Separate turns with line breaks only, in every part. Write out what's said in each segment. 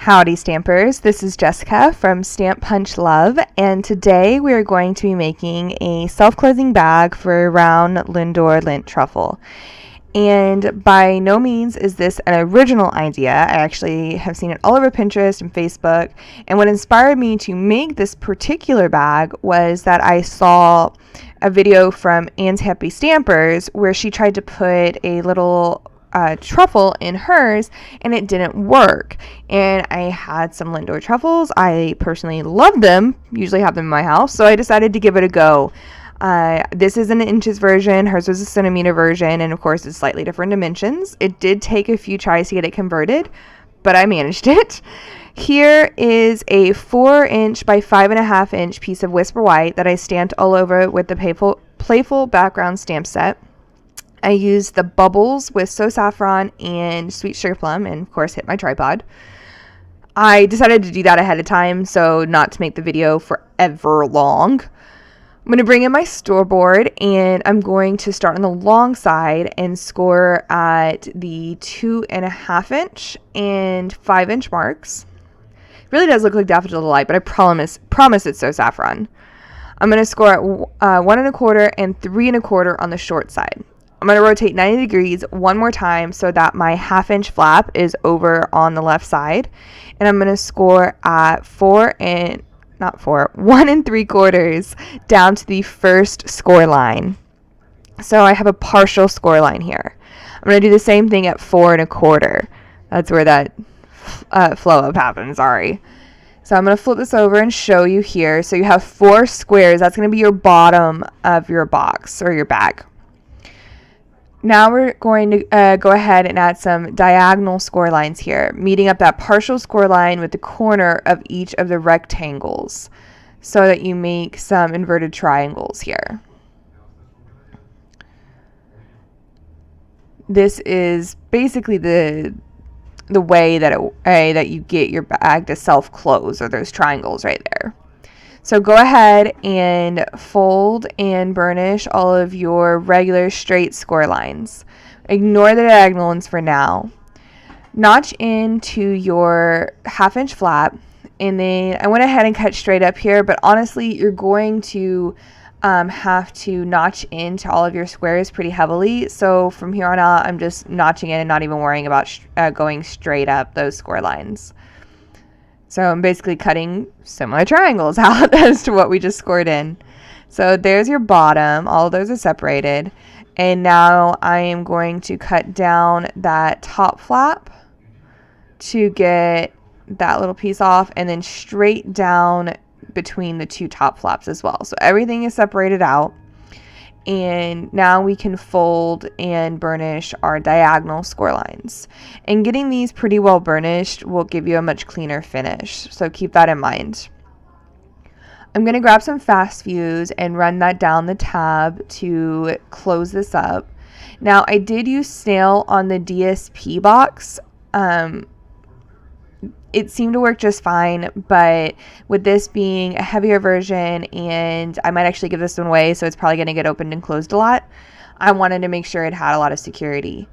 Howdy Stampers, this is Jessica from Stamp Punch Love, and today we are going to be making a self-closing bag for round SelfCloseLindt truffle. And by no means is this an original idea. I actually have seen it all over Pinterest and Facebook, and what inspired me to make this particular bag was that I saw a video from Anne's Happy Stampers where she tried to put a little truffle in hers and it didn't work. And I had some Lindor truffles. I personally love them, usually have them in my house, so I decided to give it a go. This is an inches version, hers was a centimeter version, and of course it's slightly different dimensions. It did take a few tries to get it converted, but I managed it. Here is a 4" by 5.5" piece of Whisper White that I stamped all over with the Playful Background stamp set. I used the bubbles with So Saffron and Sweet Sugar Plum, and of course hit my tripod. I decided to do that ahead of time so not to make the video forever long. I'm going to bring in my store board, and I'm going to start on the long side and score at the 2.5" and 5" marks. It really does look like Daffodil Delight, but I promise it's So Saffron. I'm going to score at 1.25" and 3.25" on the short side. I'm going to rotate 90 degrees one more time so that my 1/2" flap is over on the left side. And I'm going to score at 1 3/4 down to the first score line. So I have a partial score line here. I'm going to do the same thing at 4.25. That's where that flow up happens, sorry. So I'm going to flip this over and show you here. So you have 4 squares. That's going to be your bottom of your box or your bag. Now we're going to go ahead and add some diagonal score lines here, meeting up that partial score line with the corner of each of the rectangles so that you make some inverted triangles here. This is basically the way that you get your bag to self-close, or those triangles right there. So go ahead and fold and burnish all of your regular straight score lines. Ignore the diagonal ones for now. Notch into your 1/2" flap, and then I went ahead and cut straight up here, but honestly you're going to have to notch into all of your squares pretty heavily. So from here on out I'm just notching in and not even worrying about going straight up those score lines. So I'm basically cutting similar triangles out as to what we just scored in. So there's your bottom. All of those are separated. And now I am going to cut down that top flap to get that little piece off, and then straight down between the 2 top flaps as well. So everything is separated out. And now we can fold and burnish our diagonal score lines. And getting these pretty well burnished will give you a much cleaner finish, so keep that in mind. I'm going to grab some fast fuse and run that down the tab to close this up. Now I did use snail on the DSP box. It seemed to work just fine, but with this being a heavier version, and I might actually give this one away, so it's probably going to get opened and closed a lot, I wanted to make sure it had a lot of security.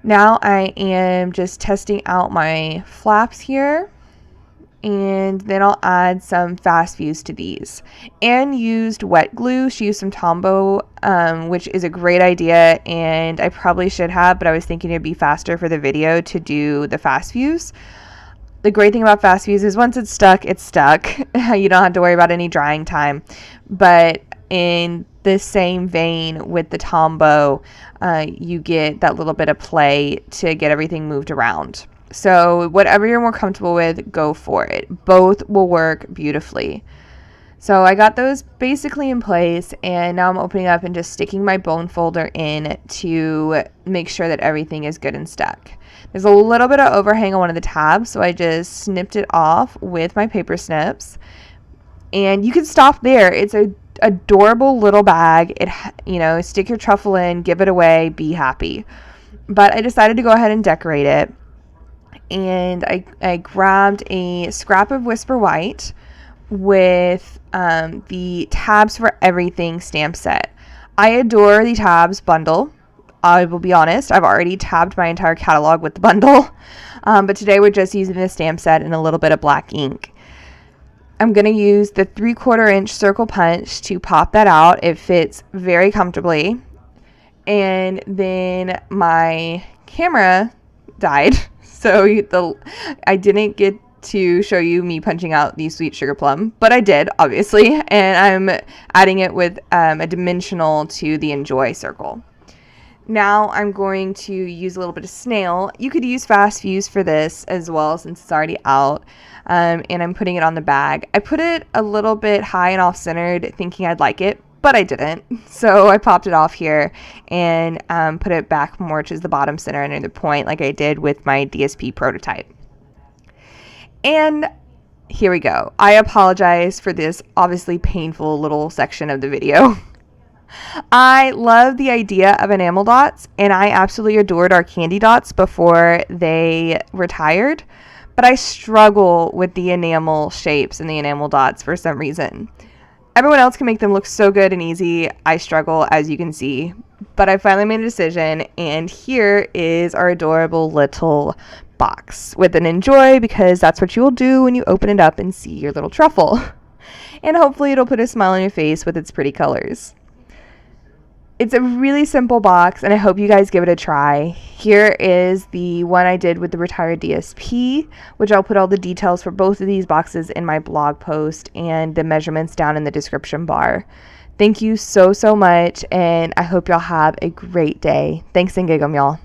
Now I am just testing out my flaps here, and then I'll add some fast fuse to these. Anne used wet glue. She used some Tombow, which is a great idea, and I probably should have, but I was thinking it'd be faster for the video to do the fast fuse. The great thing about fast fuse is once it's stuck, it's stuck. You don't have to worry about any drying time. But in the same vein with the Tombow, you get that little bit of play to get everything moved around. So whatever you're more comfortable with, go for it. Both will work beautifully. So I got those basically in place, and now I'm opening up and just sticking my bone folder in to make sure that everything is good and stuck. There's a little bit of overhang on one of the tabs, so I just snipped it off with my paper snips. And you can stop there. It's a adorable little bag. Stick your truffle in, give it away, be happy. But I decided to go ahead and decorate it. And I grabbed a scrap of Whisper White with the Tabs for Everything stamp set. I adore the Tabs bundle. I will be honest, I've already tabbed my entire catalog with the bundle, but today we're just using the stamp set and a little bit of black ink. I'm going to use the 3/4 inch circle punch to pop that out. It fits very comfortably. And then my camera died, so I didn't get to show you me punching out the sweet sugar plum, but I did, obviously, and I'm adding it with a dimensional to the enjoy circle. Now I'm going to use a little bit of snail. You could use fast fuse for this as well since it's already out, and I'm putting it on the bag. I put it a little bit high and off-centered thinking I'd like it, but I didn't, so I popped it off here and put it back more to the bottom center under the point like I did with my DSP prototype. And here we go. I apologize for this obviously painful little section of the video. I love the idea of enamel dots, and I absolutely adored our candy dots before they retired, but I struggle with the enamel shapes and the enamel dots for some reason. Everyone else can make them look so good and easy. I struggle, as you can see, but I finally made a decision, and here is our adorable little box with an enjoy, because that's what you will do when you open it up and see your little truffle. And hopefully it'll put a smile on your face with its pretty colors. It's a really simple box, and I hope you guys give it a try. Here is the one I did with the retired DSP, which I'll put all the details for both of these boxes in my blog post and the measurements down in the description bar. Thank you so much, and I hope y'all have a great day. Thanks and gig 'em, y'all.